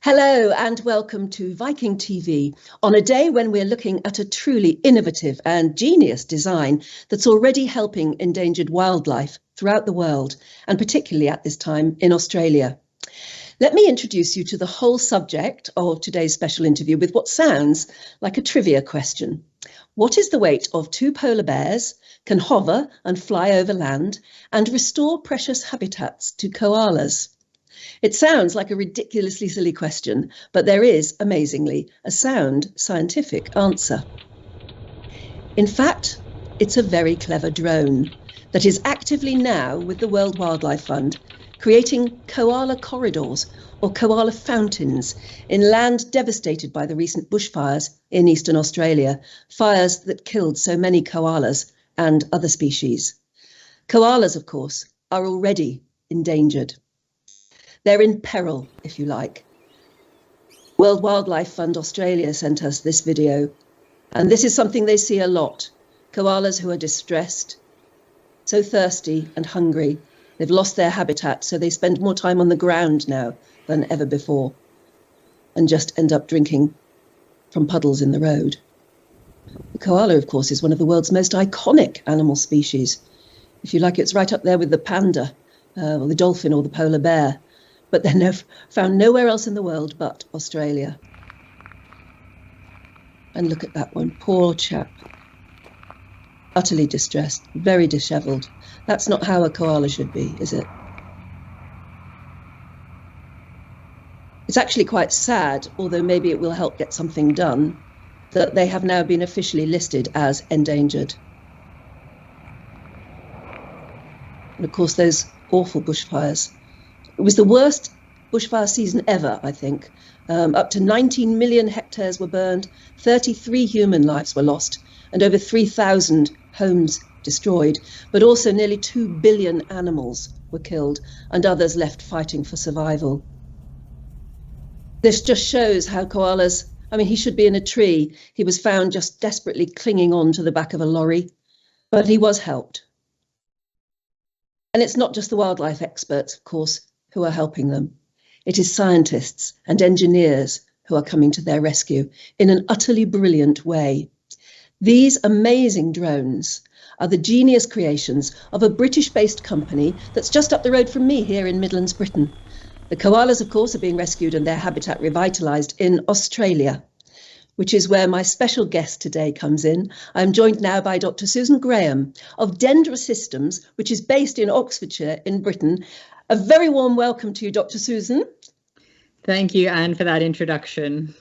Hello and welcome to Viking.TV on a day when we're looking at a truly innovative and genius design that's already helping endangered wildlife throughout the world, and particularly at this time in Australia. Let me introduce you to the whole subject of today's special interview with what sounds like a trivia question. What is the weight of two polar bears, can hover and fly over land, and restore precious habitats to koalas? It sounds like a ridiculously silly question, but there is, amazingly, a sound scientific answer. In fact, it's a very clever drone that is actively now with the World Wildlife Fund creating koala corridors or koala fountains in land devastated by the recent bushfires in eastern Australia, fires that killed so many koalas and other species. Koalas, of course, are already endangered. They're in peril, if you like. World Wildlife Fund Australia sent us this video, and this is something they see a lot. Koalas who are distressed, so thirsty and hungry. They've lost their habitat, so they spend more time on the ground now than ever before, and just end up drinking from puddles in the road. The koala, of course, is one of the world's most iconic animal species. If you like, it's right up there with the panda, or the dolphin, or the polar bear. But they're found nowhere else in the world but Australia. And look at that one, poor chap. Utterly distressed, very dishevelled. That's not how a koala should be, is it? It's actually quite sad, although maybe it will help get something done, that they have now been officially listed as endangered. And of course, those awful bushfires. It was the worst bushfire season ever, I think. Up to 19 million hectares were burned, 33 human lives were lost, and over 3,000 homes destroyed. But also nearly 2 billion animals were killed and others left fighting for survival. This just shows how koalas, he should be in a tree. He was found just desperately clinging on to the back of a lorry, but he was helped. And it's not just the wildlife experts, of course, who are helping them. It is scientists and engineers who are coming to their rescue in an utterly brilliant way. These amazing drones are the genius creations of a British-based company that's just up the road from me here in Midlands, Britain. The koalas, of course, are being rescued and their habitat revitalised in Australia, which is where my special guest today comes in. I'm joined now by Dr. Susan Graham of Dendra Systems, which is based in Oxfordshire in Britain. A very warm welcome to you, Dr. Susan. Thank you, Anne, for that introduction.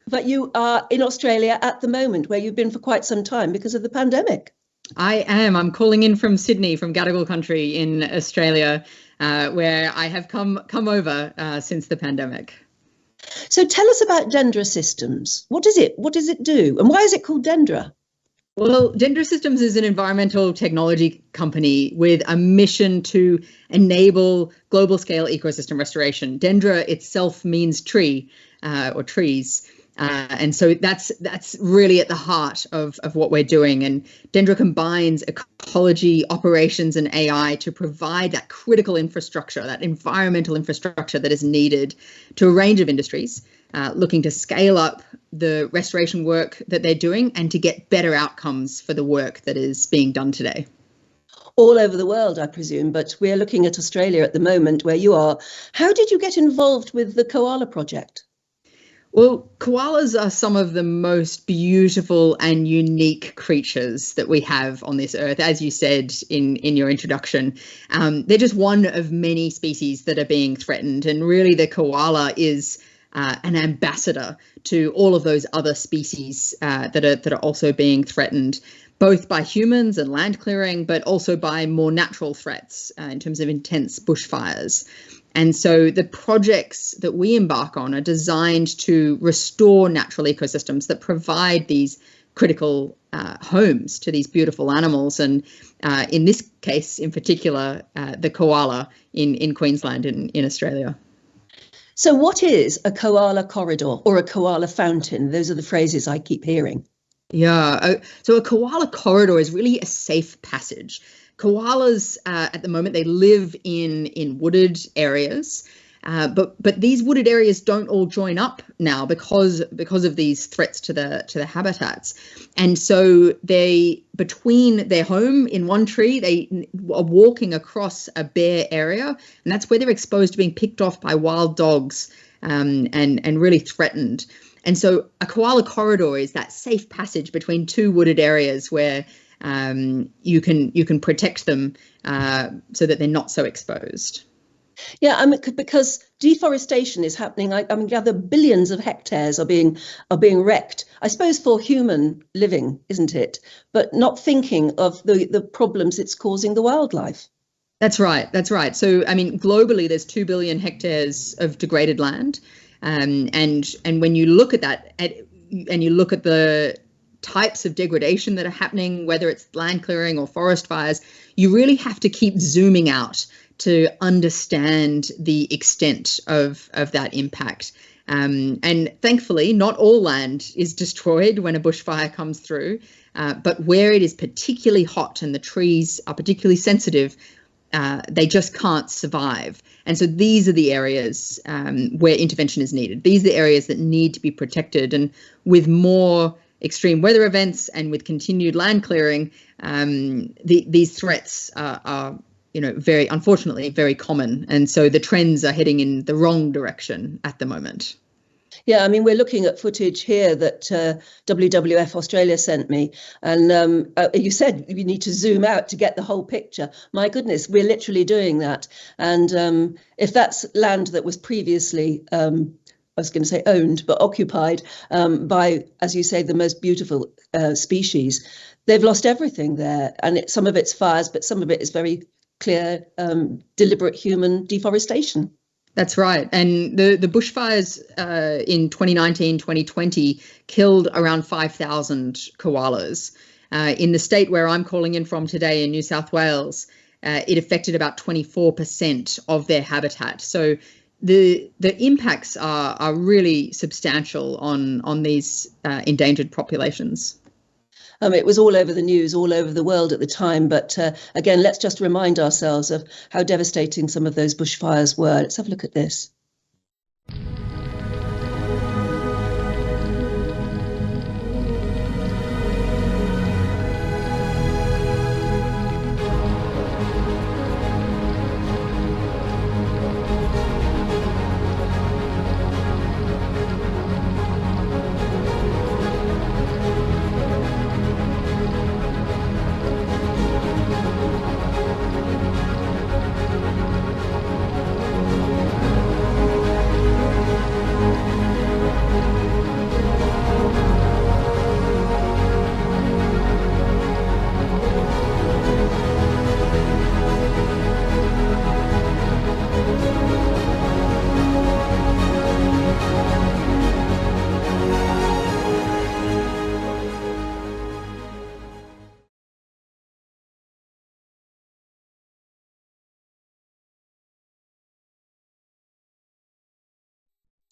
But you are in Australia at the moment, where you've been for quite some time because of the pandemic. I am. I'm calling in from Sydney, from Gadigal country in Australia, where I have come over since the pandemic. So tell us about Dendra Systems. What is it? What does it do? And why is it called Dendra? Well, Dendra Systems is an environmental technology company with a mission to enable global scale ecosystem restoration. Dendra itself means tree or trees. And so that's really at the heart of what we're doing. And Dendra combines ecology, operations and AI to provide that critical infrastructure, that environmental infrastructure that is needed to a range of industries, looking to scale up the restoration work that they're doing and to get better outcomes for the work that is being done today. All over the world, I presume, but we're looking at Australia at the moment where you are. How did you get involved with the Koala project? Well, koalas are some of the most beautiful and unique creatures that we have on this earth, as you said in your introduction. They're just one of many species that are being threatened, and really the koala is an ambassador to all of those other species that are also being threatened, both by humans and land clearing, but also by more natural threats in terms of intense bushfires. And so the projects that we embark on are designed to restore natural ecosystems that provide these critical homes to these beautiful animals. And in this case, in particular, the koala in Queensland in Australia. So what is a koala corridor or a koala fountain? Those are the phrases I keep hearing. Yeah, so a koala corridor is really a safe passage. Koalas at the moment, they live in wooded areas But these wooded areas don't all join up now because of these threats to the habitats. And so they, between their home in one tree, they are walking across a bare area, and that's where they're exposed to being picked off by wild dogs and really threatened. And so a koala corridor is that safe passage between two wooded areas where you can protect them so that they're not so exposed. Yeah, I mean, because deforestation is happening. I gather billions of hectares are being wrecked. I suppose for human living, isn't it? But not thinking of the problems it's causing the wildlife. That's right. So, I mean, globally, there's 2 billion hectares of degraded land, and when you look at that, and you look at the types of degradation that are happening, whether it's land clearing or forest fires, you really have to keep zooming out to understand the extent of that impact. And thankfully, not all land is destroyed when a bushfire comes through, but where it is particularly hot and the trees are particularly sensitive, they just can't survive. And so these are the areas where intervention is needed. These are the areas that need to be protected. And with more extreme weather events and with continued land clearing, these threats are unfortunately very common. And so the trends are heading in the wrong direction at the moment. Yeah, I mean, we're looking at footage here that WWF Australia sent me. And you said you need to zoom out to get the whole picture. My goodness, we're literally doing that. And if that's land that was previously, I was going to say owned, but occupied by, as you say, the most beautiful species, they've lost everything there. And some of it's fires, but some of it is very clear, deliberate human deforestation. That's right. And the bushfires in 2019, 2020 killed around 5,000 koalas. In the state where I'm calling in from today in New South Wales, it affected about 24% of their habitat. So the impacts are really substantial on these endangered populations. It was all over the news, all over the world at the time. But again, let's just remind ourselves of how devastating some of those bushfires were. Let's have a look at this.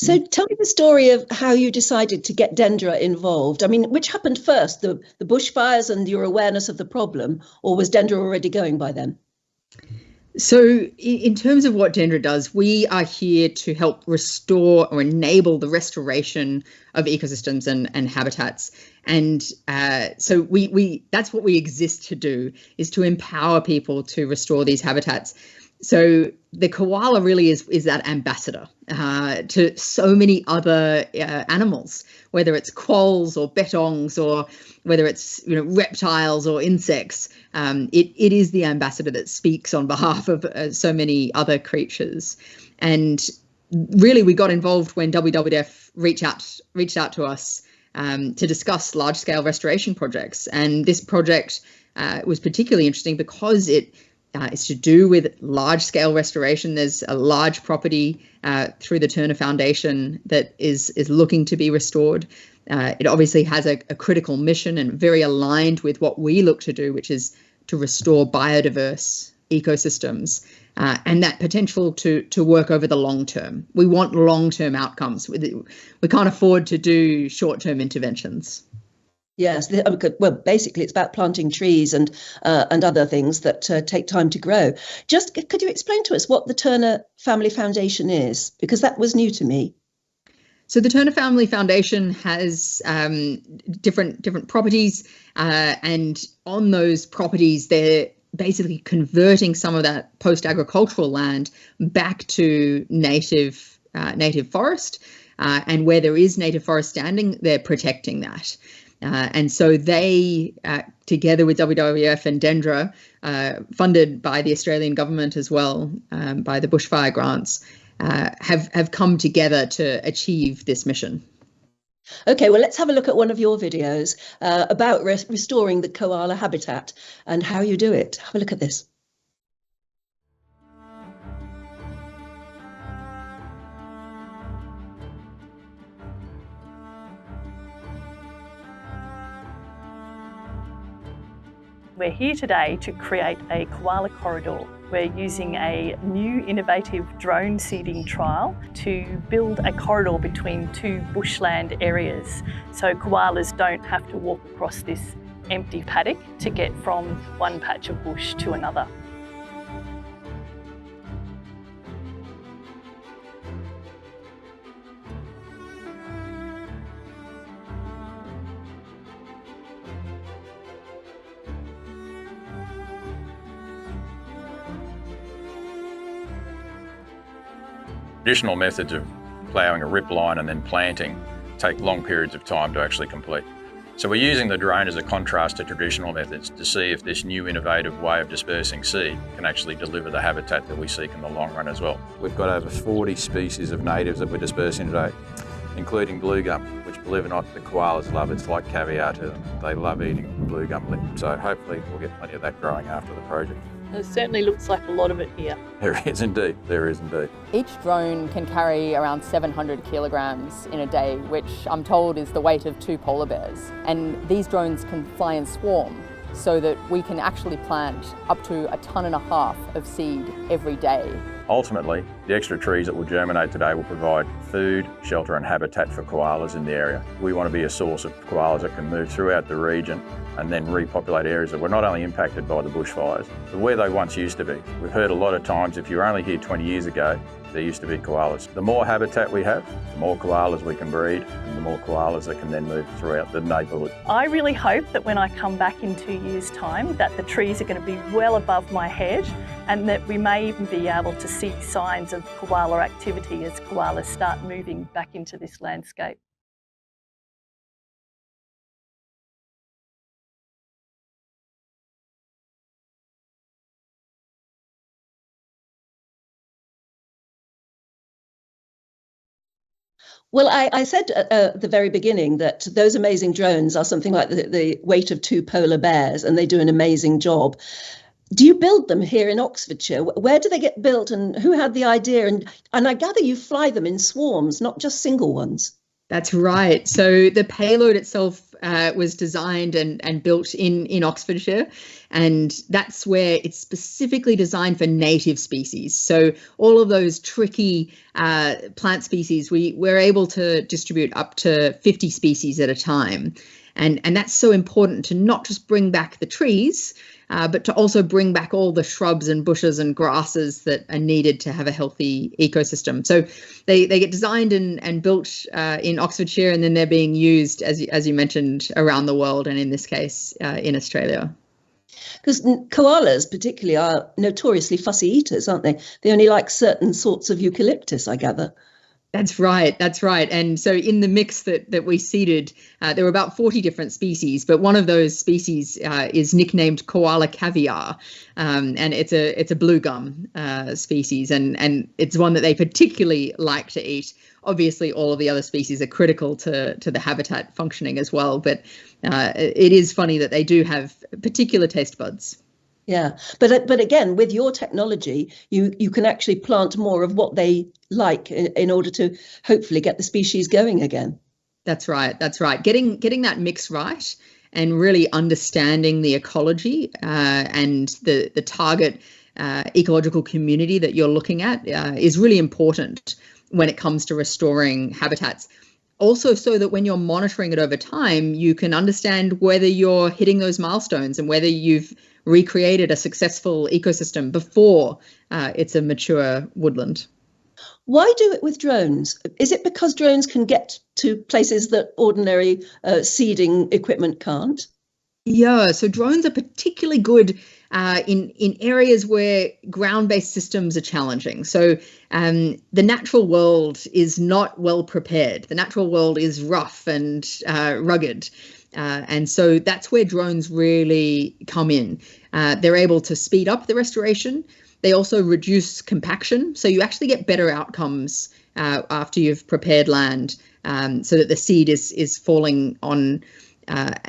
So tell me the story of how you decided to get Dendra involved. I mean, which happened first, the bushfires and your awareness of the problem, or was Dendra already going by then? So in terms of what Dendra does, we are here to help restore or enable the restoration of ecosystems and habitats. And so we that's what we exist to do, is to empower people to restore these habitats. So the koala really is that ambassador to so many other animals, whether it's quolls or bettongs or whether it's reptiles or insects. It is the ambassador that speaks on behalf of so many other creatures. And really, we got involved when WWF reached out to us to discuss large-scale restoration projects. And this project was particularly interesting because it's to do with large-scale restoration. There's a large property through the Turner Foundation that is looking to be restored. It obviously has a critical mission and very aligned with what we look to do, which is to restore biodiverse ecosystems and that potential to work over the long term. We want long-term outcomes. We can't afford to do short-term interventions. Yes, well, basically, it's about planting trees and other things that take time to grow. Just could you explain to us what the Turner Family Foundation is? Because that was new to me. So the Turner Family Foundation has different properties, and on those properties, they're basically converting some of that post-agricultural land back to native forest, and where there is native forest standing, they're protecting that. And so they, together with WWF and Dendra, funded by the Australian government as well, by the bushfire grants, have come together to achieve this mission. Okay, well, let's have a look at one of your videos about restoring the koala habitat and how you do it. Have a look at this. We're here today to create a koala corridor. We're using a new innovative drone seeding trial to build a corridor between two bushland areas, so koalas don't have to walk across this empty paddock to get from one patch of bush to another. Traditional methods of ploughing a rip line and then planting take long periods of time to actually complete. So we're using the drone as a contrast to traditional methods to see if this new innovative way of dispersing seed can actually deliver the habitat that we seek in the long run as well. We've got over 40 species of natives that we're dispersing today, including blue gum, which, believe it or not, the koalas love. It's like caviar to them. They love eating blue gum lip. So hopefully we'll get plenty of that growing after the project. It certainly looks like a lot of it here. There is indeed, there is indeed. Each drone can carry around 700 kilograms in a day, which I'm told is the weight of 2 polar bears. And these drones can fly in swarm, so that we can actually plant up to 1.5 tons of seed every day. Ultimately, the extra trees that will germinate today will provide food, shelter and habitat for koalas in the area. We want to be a source of koalas that can move throughout the region and then repopulate areas that were not only impacted by the bushfires, but where they once used to be. We've heard a lot of times, if you were only here 20 years ago, there used to be koalas. The more habitat we have, the more koalas we can breed, and the more koalas that can then move throughout the neighbourhood. I really hope that when I come back in 2 years' time, that the trees are going to be well above my head, and that we may even be able to see signs of koala activity as koalas start moving back into this landscape. Well, I said at the very beginning that those amazing drones are something like the weight of 2 polar bears, and they do an amazing job. Do you build them here in Oxfordshire? Where do they get built, and who had the idea? And I gather you fly them in swarms, not just single ones. That's right. So the payload itself was designed and built in Oxfordshire, and that's where it's specifically designed for native species. So all of those tricky plant species, we're able to distribute up to 50 species at a time. And that's so important to not just bring back the trees, but to also bring back all the shrubs and bushes and grasses that are needed to have a healthy ecosystem. So they get designed and built in Oxfordshire, and then they're being used, as you mentioned, around the world, and in this case, in Australia. Because koalas particularly are notoriously fussy eaters, aren't they? They only like certain sorts of eucalyptus, I gather. That's right. And so in the mix that we seeded, there were about 40 different species, but one of those species is nicknamed koala caviar, and it's a blue gum species, and it's one that they particularly like to eat. Obviously, all of the other species are critical to the habitat functioning as well, but it is funny that they do have particular taste buds. Yeah, but again, with your technology, you can actually plant more of what they like in order to hopefully get the species going again. That's right. Getting that mix right and really understanding the ecology and the target ecological community that you're looking at is really important when it comes to restoring habitats. also so that when you're monitoring it over time, you can understand whether you're hitting those milestones and whether you've recreated a successful ecosystem before it's a mature woodland. Why do it with drones? Is it because drones can get to places that ordinary seeding equipment can't? Yeah, so drones are particularly good in areas where ground-based systems are challenging. So the natural world is not well prepared. The natural world is rough and rugged. And so that's where drones really come in. They're able to speed up the restoration. They also reduce compaction. So you actually get better outcomes after you've prepared land so that the seed is falling on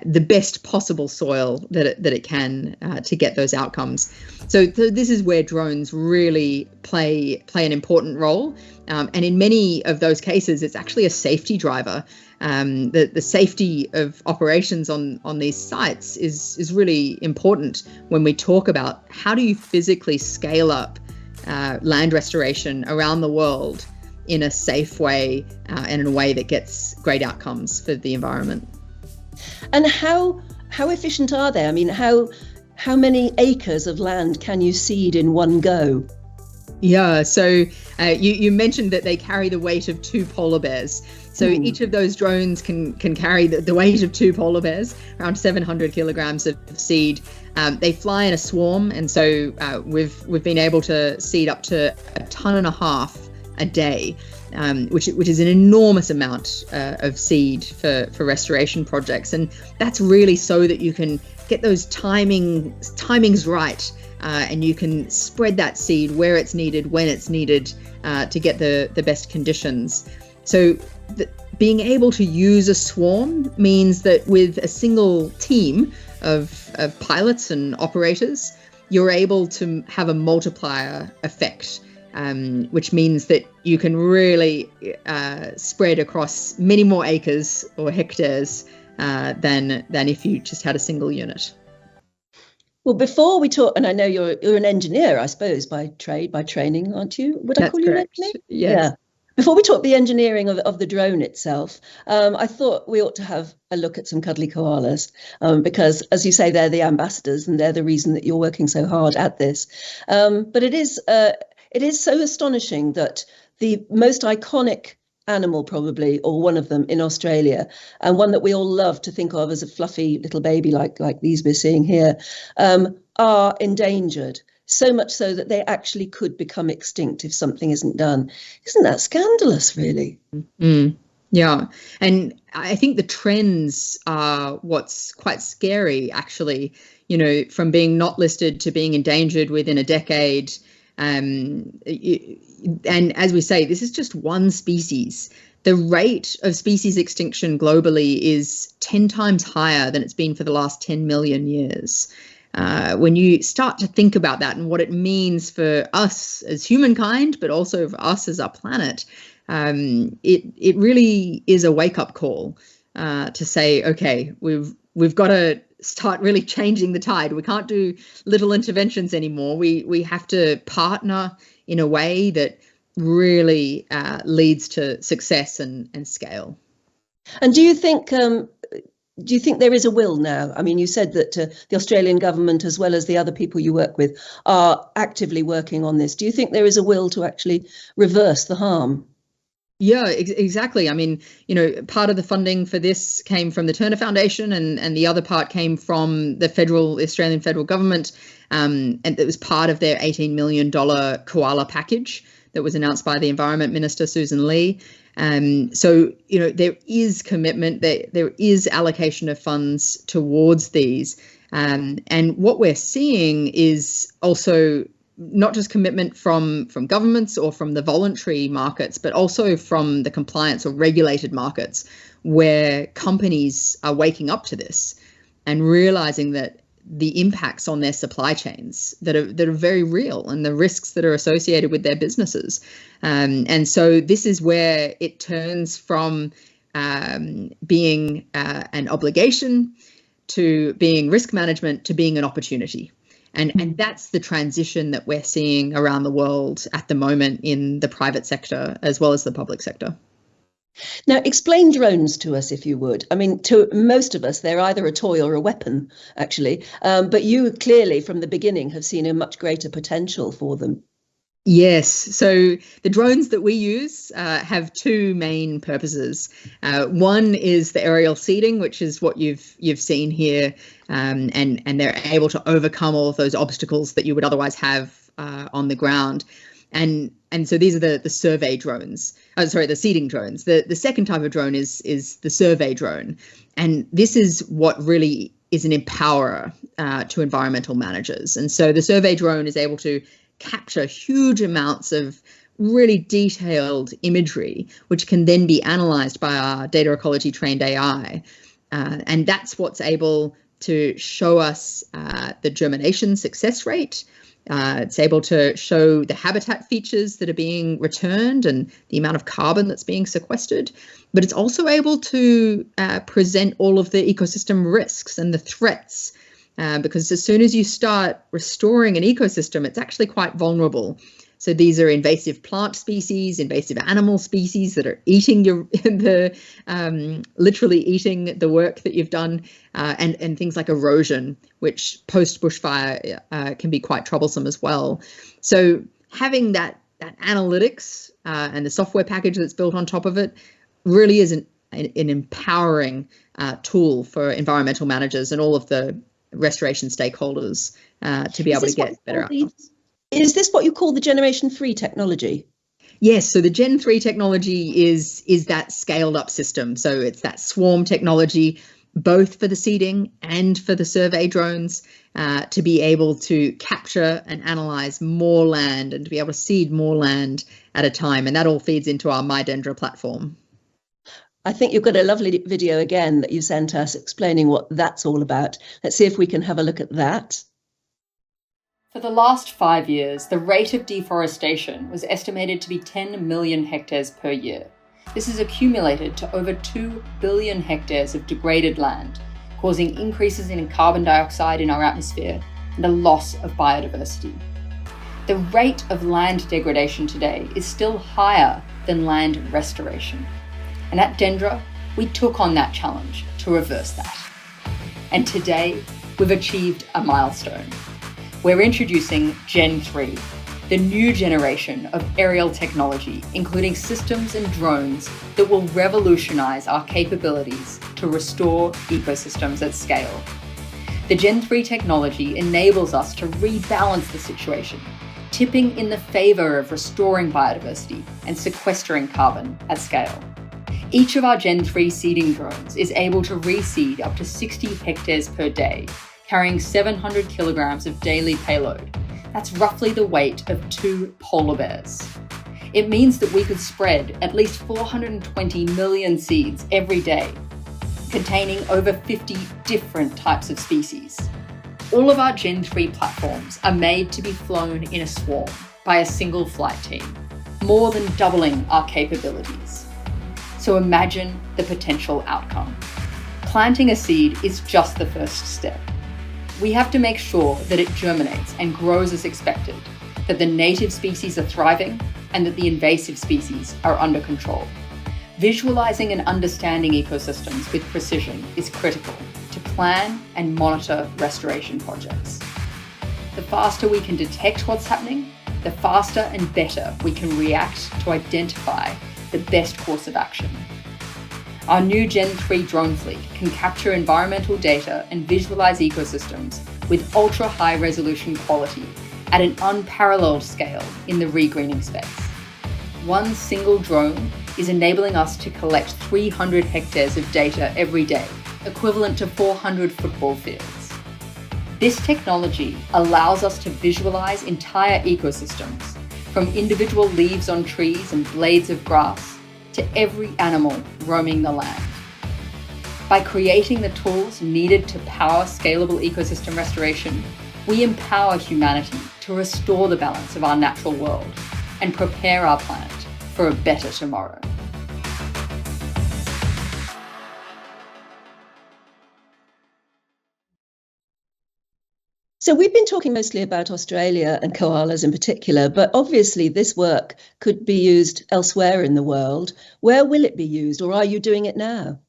the best possible soil that it can to get those outcomes. So this is where drones really play an important role. And in many of those cases, it's actually a safety driver. The safety of operations on these sites is really important when we talk about how do you physically scale up land restoration around the world in a safe way and in a way that gets great outcomes for the environment. And how efficient are they? I mean, how many acres of land can you seed in one go? Yeah, so you mentioned that they carry the weight of 2 polar bears. So each of those drones can carry the weight of 2 polar bears, around 700 kilograms of seed. They fly in a swarm, and so we've been able to seed up to 1.5 tons a day, which is an enormous amount of seed for restoration projects. And that's really so that you can get those timings right, and you can spread that seed where it's needed, when it's needed, to get the best conditions. So being able to use a swarm means that with a single team of pilots and operators, you're able to have a multiplier effect. Which means that you can really spread across many more acres or hectares than if you just had a single unit. Well, before we talk, and I know you're an engineer, I suppose, by training, aren't you? Would I call you an engineer? Yes. Yeah. Before we talk the engineering of the drone itself, I thought we ought to have a look at some cuddly koalas, because, as you say, they're the ambassadors and they're the reason that you're working so hard at this. But it is so astonishing that the most iconic animal, probably, or one of them in Australia, and one that we all love to think of as a fluffy little baby like these we're seeing here, are endangered. So much so that they actually could become extinct if something isn't done. Isn't that scandalous, really? Yeah. And I think the trends are what's quite scary, actually, from being not listed to being endangered within a decade. And as we say, this is just one species. The rate of species extinction globally is 10 times higher than it's been for the last 10 million years. When you start to think about that and what it means for us as humankind, but also for us as our planet, it really is a wake-up call to say, okay, we've got to start really changing the tide. We can't do little interventions anymore. We have to partner in a way that really leads to success and scale. And do you think there is a will now? I mean, you said that the Australian government, as well as the other people you work with, are actively working on this. Do you think there is a will to actually reverse the harm? Yeah, exactly. I mean, part of the funding for this came from the Turner Foundation, and the other part came from the Australian federal government, and it was part of their $18 million Koala package that was announced by the Environment Minister, Susan Lee. So, there is commitment, there is allocation of funds towards these. And what we're seeing is also not just commitment from governments or from the voluntary markets, but also from the compliance or regulated markets, where companies are waking up to this and realizing that the impacts on their supply chains that are very real, and the risks that are associated with their businesses. And so this is where it turns from being an obligation to being risk management to being an opportunity. And that's the transition that we're seeing around the world at the moment in the private sector as well as the public sector. Now, explain drones to us, if you would. I mean, to most of us, they're either a toy or a weapon, actually. But you clearly, from the beginning, have seen a much greater potential for them. Yes. So the drones that we use have two main purposes. One is the aerial seeding, which is what you've seen here, and they're able to overcome all of those obstacles that you would otherwise have on the ground. And so these are the survey drones. The seeding drones. The second type of drone is the survey drone, and this is what really is an empowerer to environmental managers. And so the survey drone is able to capture huge amounts of really detailed imagery, which can then be analyzed by our data ecology trained AI. And that's what's able to show us the germination success rate. It's able to show the habitat features that are being returned and the amount of carbon that's being sequestered. But it's also able to present all of the ecosystem risks and the threats. Because as soon as you start restoring an ecosystem, it's actually quite vulnerable. So these are invasive plant species, invasive animal species that are eating literally eating the work that you've done, and things like erosion, which post bushfire can be quite troublesome as well. So having that analytics and the software package that's built on top of it really is an empowering tool for environmental managers and all of the restoration stakeholders to be able to get better outcomes. Is this what you call the Generation 3 technology? Yes, so the Gen 3 technology is that scaled up system. So it's that swarm technology, both for the seeding and for the survey drones, to be able to capture and analyze more land and to be able to seed more land at a time. And that all feeds into our Dendra platform. I think you've got a lovely video again that you sent us explaining what that's all about. Let's see if we can have a look at that. For the last 5 years, the rate of deforestation was estimated to be 10 million hectares per year. This has accumulated to over 2 billion hectares of degraded land, causing increases in carbon dioxide in our atmosphere and a loss of biodiversity. The rate of land degradation today is still higher than land restoration. And at Dendra, we took on that challenge to reverse that. And today, we've achieved a milestone. We're introducing Gen 3, the new generation of aerial technology, including systems and drones that will revolutionize our capabilities to restore ecosystems at scale. The Gen 3 technology enables us to rebalance the situation, tipping in the favor of restoring biodiversity and sequestering carbon at scale. Each of our Gen 3 seeding drones is able to reseed up to 60 hectares per day, carrying 700 kilograms of daily payload. That's roughly the weight of 2 polar bears. It means that we could spread at least 420 million seeds every day, containing over 50 different types of species. All of our Gen 3 platforms are made to be flown in a swarm by a single flight team, more than doubling our capabilities. So imagine the potential outcome. Planting a seed is just the first step. We have to make sure that it germinates and grows as expected, that the native species are thriving, and that the invasive species are under control. Visualizing and understanding ecosystems with precision is critical to plan and monitor restoration projects. The faster we can detect what's happening, the faster and better we can react to identify the best course of action. Our new Gen 3 drone fleet can capture environmental data and visualize ecosystems with ultra-high resolution quality at an unparalleled scale in the regreening space. One single drone is enabling us to collect 300 hectares of data every day, equivalent to 400 football fields. This technology allows us to visualize entire ecosystems, from individual leaves on trees and blades of grass to every animal roaming the land. By creating the tools needed to power scalable ecosystem restoration, we empower humanity to restore the balance of our natural world and prepare our planet for a better tomorrow. So we've been talking mostly about Australia and koalas in particular, but obviously this work could be used elsewhere in the world. Where will it be used, or are you doing it now?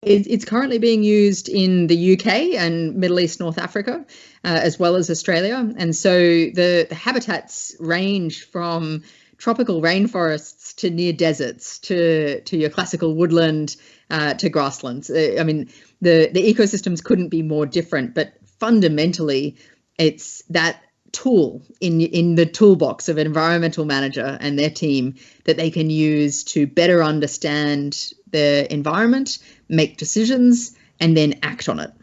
It's currently being used in the UK and Middle East, North Africa, as well as Australia. And so the habitats range from tropical rainforests to near deserts to your classical woodland to grasslands. I mean, the ecosystems couldn't be more different, but fundamentally, it's that tool in the toolbox of an environmental manager and their team that they can use to better understand the environment, make decisions, and then act on it.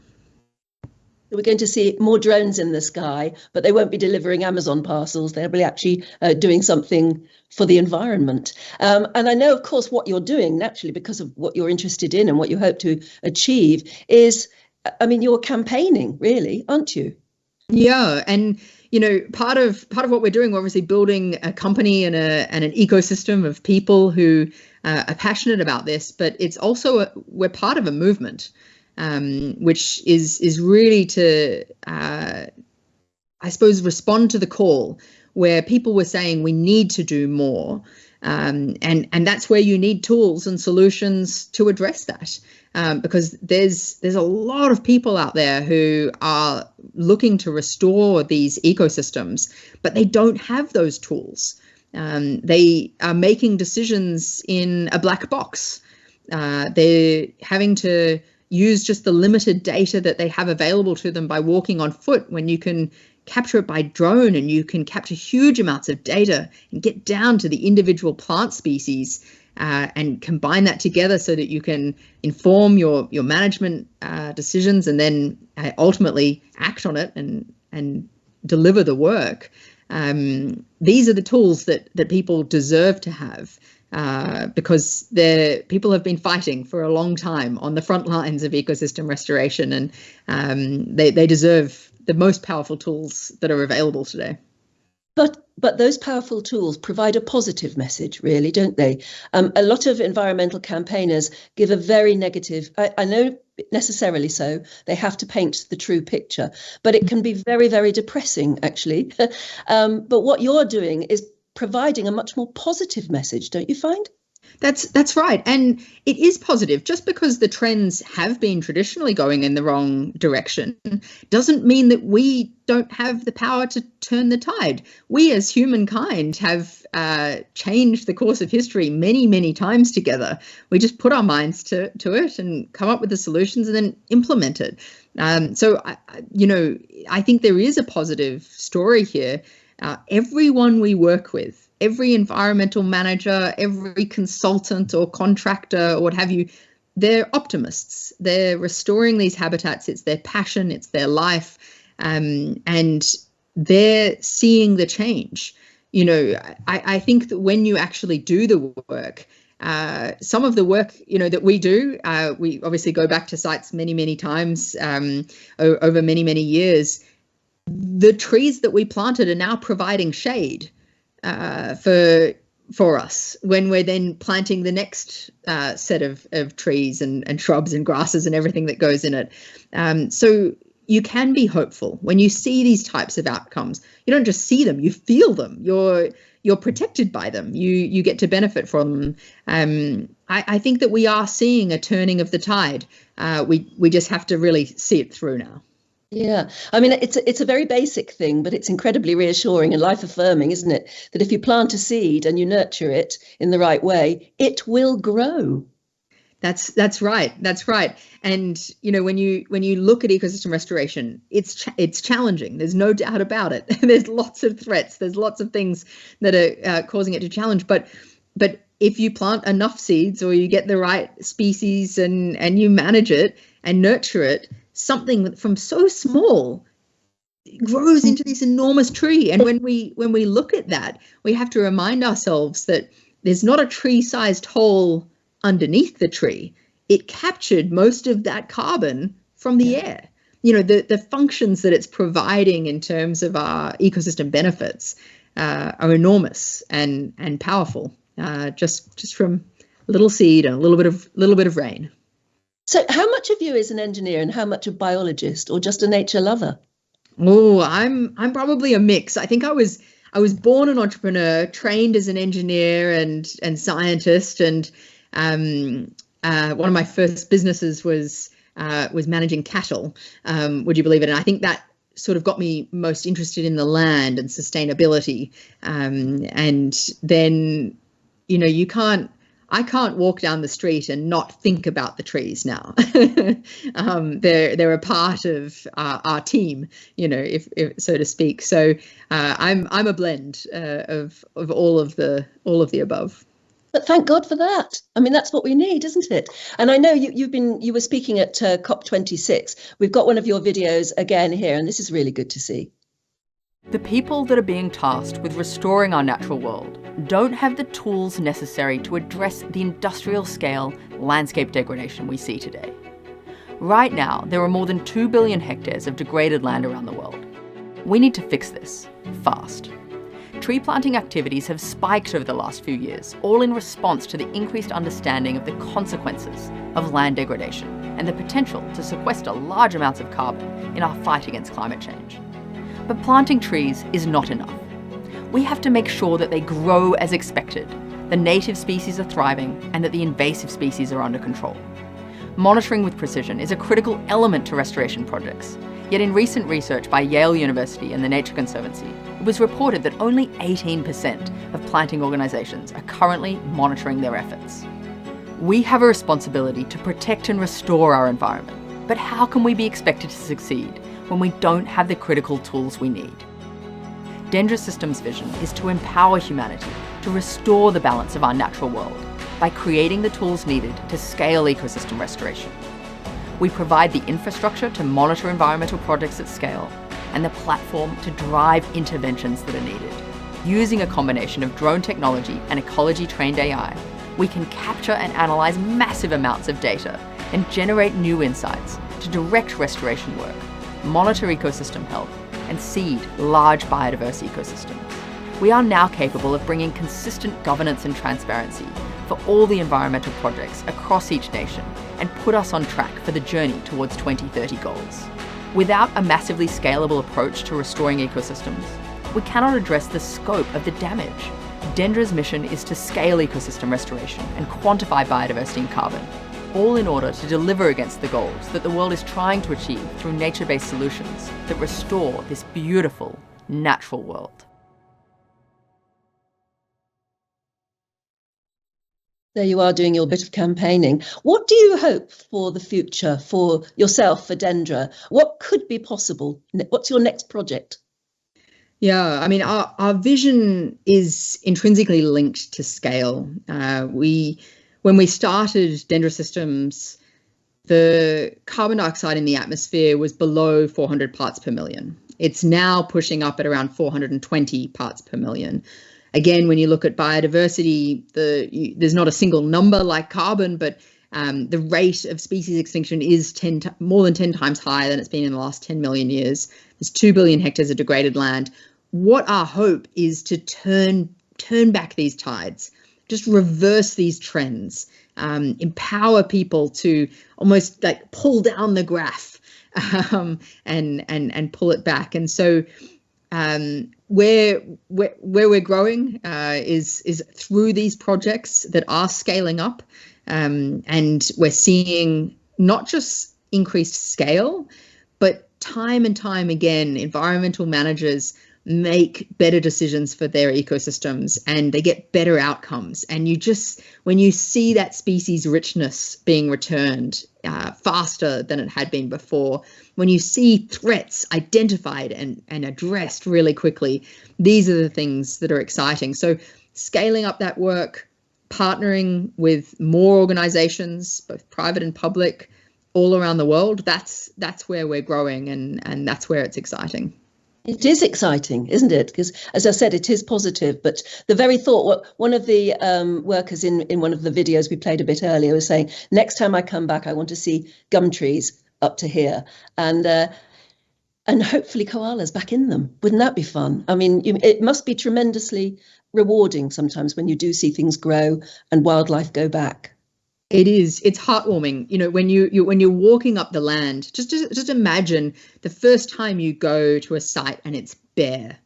We're going to see more drones in the sky, but they won't be delivering Amazon parcels. They'll be actually doing something for the environment. And I know, of course, what you're doing naturally because of what you're interested in and what you hope to achieve is, I mean, you're campaigning, really, aren't you? Yeah, and part of what we're doing, we're obviously building a company and an ecosystem of people who are passionate about this, but it's also we're part of a movement, which is really to, I suppose, respond to the call where people were saying we need to do more, and that's where you need tools and solutions to address that. Because there's a lot of people out there who are looking to restore these ecosystems, but they don't have those tools. They are making decisions in a black box. They're having to use just the limited data that they have available to them by walking on foot, when you can capture it by drone and you can capture huge amounts of data and get down to the individual plant species. And combine that together so that you can inform your management decisions and then ultimately act on it and deliver the work. These are the tools that people deserve to have because people have been fighting for a long time on the front lines of ecosystem restoration, and they deserve the most powerful tools that are available today. But those powerful tools provide a positive message, really, don't they? A lot of environmental campaigners give a very negative, I know necessarily so, they have to paint the true picture, but it can be very, very depressing, actually. But what you're doing is providing a much more positive message, don't you find? That's right. And it is positive. Just because the trends have been traditionally going in the wrong direction doesn't mean that we don't have the power to turn the tide. We as humankind have changed the course of history many, many times together. We just put our minds to it and come up with the solutions and then implement it. So, I think there is a positive story here. Everyone we work with, every environmental manager, every consultant or contractor or what have you, they're optimists. They're restoring these habitats. It's their passion. It's their life. And they're seeing the change. I think that when you actually do the work, some of the work, that we do, we obviously go back to sites many, many times over many, many years. The trees that we planted are now providing shade for us when we're then planting the next set of trees and shrubs and grasses and everything that goes in it. So you can be hopeful when you see these types of outcomes. You don't just see them, you feel them. You're protected by them. You get to benefit from them. I think that we are seeing a turning of the tide. We just have to really see it through now. Yeah, I mean, it's a very basic thing, but it's incredibly reassuring and life affirming, isn't it? That if you plant a seed and you nurture it in the right way, it will grow. That's right. That's right. And when you look at ecosystem restoration, it's challenging. There's no doubt about it. There's lots of threats. There's lots of things that are causing it to challenge. But if you plant enough seeds or you get the right species and you manage it and nurture it, something from so small grows into this enormous tree. And when we look at that, we have to remind ourselves that there's not a tree-sized hole underneath the tree. It captured most of that carbon from the air. The functions that it's providing in terms of our ecosystem benefits are enormous and powerful. Just from a little seed and a little bit of rain. So how much of you is an engineer and how much a biologist or just a nature lover? Oh, I'm probably a mix. I think I was born an entrepreneur, trained as an engineer and scientist, and one of my first businesses was managing cattle. Would you believe it? And I think that sort of got me most interested in the land and sustainability. And then, I can't walk down the street and not think about the trees now. They're a part of our team, if so to speak. So I'm a blend of all of the above. But thank God for that. I mean, that's what we need, isn't it? And I know you were speaking at COP26. We've got one of your videos again here, and this is really good to see. The people that are being tasked with restoring our natural world don't have the tools necessary to address the industrial scale landscape degradation we see today. Right now, there are more than 2 billion hectares of degraded land around the world. We need to fix this fast. Tree planting activities have spiked over the last few years, all in response to the increased understanding of the consequences of land degradation and the potential to sequester large amounts of carbon in our fight against climate change. But planting trees is not enough. We have to make sure that they grow as expected, the native species are thriving, and that the invasive species are under control. Monitoring with precision is a critical element to restoration projects. Yet in recent research by Yale University and the Nature Conservancy, it was reported that only 18% of planting organisations are currently monitoring their efforts. We have a responsibility to protect and restore our environment, but how can we be expected to succeed when we don't have the critical tools we need? Dendra Systems' vision is to empower humanity to restore the balance of our natural world by creating the tools needed to scale ecosystem restoration. We provide the infrastructure to monitor environmental projects at scale and the platform to drive interventions that are needed. Using a combination of drone technology and ecology-trained AI, we can capture and analyze massive amounts of data and generate new insights to direct restoration work, monitor ecosystem health, and seed large biodiverse ecosystems. We are now capable of bringing consistent governance and transparency for all the environmental projects across each nation and put us on track for the journey towards 2030 goals. Without a massively scalable approach to restoring ecosystems, we cannot address the scope of the damage. Dendra's mission is to scale ecosystem restoration and quantify biodiversity and carbon, all in order to deliver against the goals that the world is trying to achieve through nature-based solutions that restore this beautiful, natural world. There you are doing your bit of campaigning. What do you hope for the future, for yourself, for Dendra? What could be possible? What's your next project? Yeah, I mean, our vision is intrinsically linked to scale. When we started Dendra Systems, the carbon dioxide in the atmosphere was below 400 parts per million. It's now pushing up at around 420 parts per million. Again, when you look at biodiversity, there's not a single number like carbon, but the rate of species extinction is more than 10 times higher than it's been in the last 10 million years. There's 2 billion hectares of degraded land. What our hope is to turn back these tides, just reverse these trends, empower people to almost like pull down the graph and pull it back. And so where we're growing is through these projects that are scaling up, and we're seeing not just increased scale, but time and time again, environmental managers make better decisions for their ecosystems and they get better outcomes. And when you see that species richness being returned faster than it had been before, when you see threats identified and addressed really quickly, these are the things that are exciting. So scaling up that work, partnering with more organizations, both private and public, all around the world, that's where we're growing, and that's where it's exciting. It is exciting, isn't it? Because, as I said, it is positive. But the very thought, one of the workers in one of the videos we played a bit earlier was saying, next time I come back, I want to see gum trees up to here. And hopefully koalas back in them. Wouldn't that be fun? I mean, it must be tremendously rewarding sometimes when you do see things grow and wildlife go back. It is. It's heartwarming. You know, when you're walking up the land, just imagine the first time you go to a site and it's bare,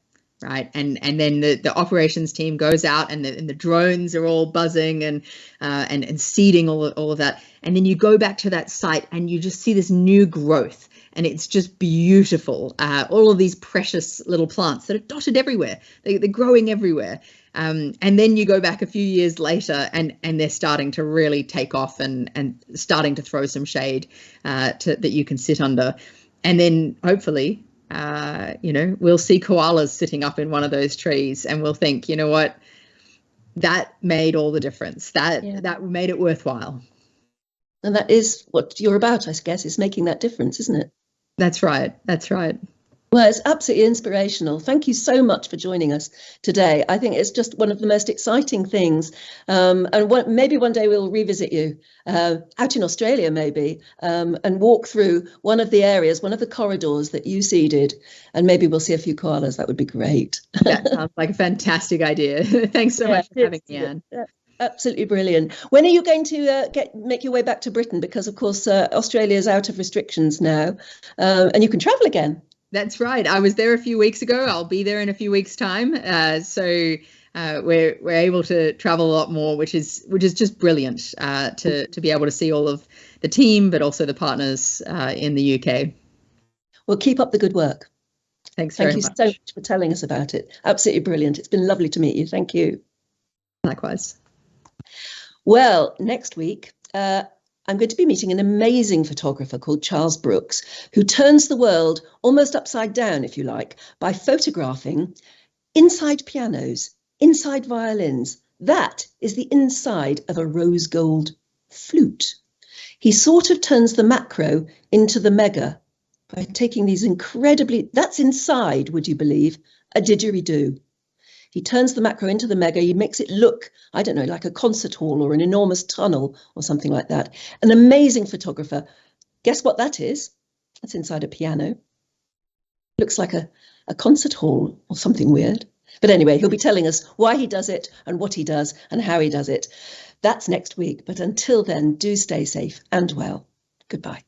right? And then the operations team goes out and the drones are all buzzing and seeding all of that. And then you go back to that site and you just see this new growth. And it's just beautiful. All of these precious little plants that are dotted everywhere. They're growing everywhere. And then you go back a few years later and they're starting to really take off and starting to throw some shade that you can sit under. And then hopefully, we'll see koalas sitting up in one of those trees and we'll think, you know what, that made all the difference. That made it worthwhile. And that is what you're about, I guess, is making that difference, isn't it? That's right. That's right. Well, it's absolutely inspirational. Thank you so much for joining us today. I think it's just one of the most exciting things. And maybe one day we'll revisit you out in Australia, maybe, and walk through one of the areas, one of the corridors that you seeded. And maybe we'll see a few koalas. That would be great. That sounds like a fantastic idea. Thanks so much for having me, Anne. Absolutely brilliant. When are you going to make your way back to Britain? Because, of course, Australia is out of restrictions now and you can travel again. That's right. I was there a few weeks ago. I'll be there in a few weeks' time. So we're able to travel a lot more, which is just brilliant to be able to see all of the team, but also the partners in the UK. Well, keep up the good work. Thanks very much. Thank you so much for telling us about it. Absolutely brilliant. It's been lovely to meet you. Thank you. Likewise. Well, next week, I'm going to be meeting an amazing photographer called Charles Brooks, who turns the world almost upside down, if you like, by photographing inside pianos, inside violins. That is the inside of a rose gold flute. He sort of turns the macro into the mega by taking these that's inside, would you believe, a didgeridoo. He turns the macro into the mega. He makes it look, I don't know, like a concert hall or an enormous tunnel or something like that. An amazing photographer. Guess what that is? That's inside a piano. Looks like a concert hall or something weird. But anyway, he'll be telling us why he does it and what he does and how he does it. That's next week. But until then, do stay safe and well. Goodbye.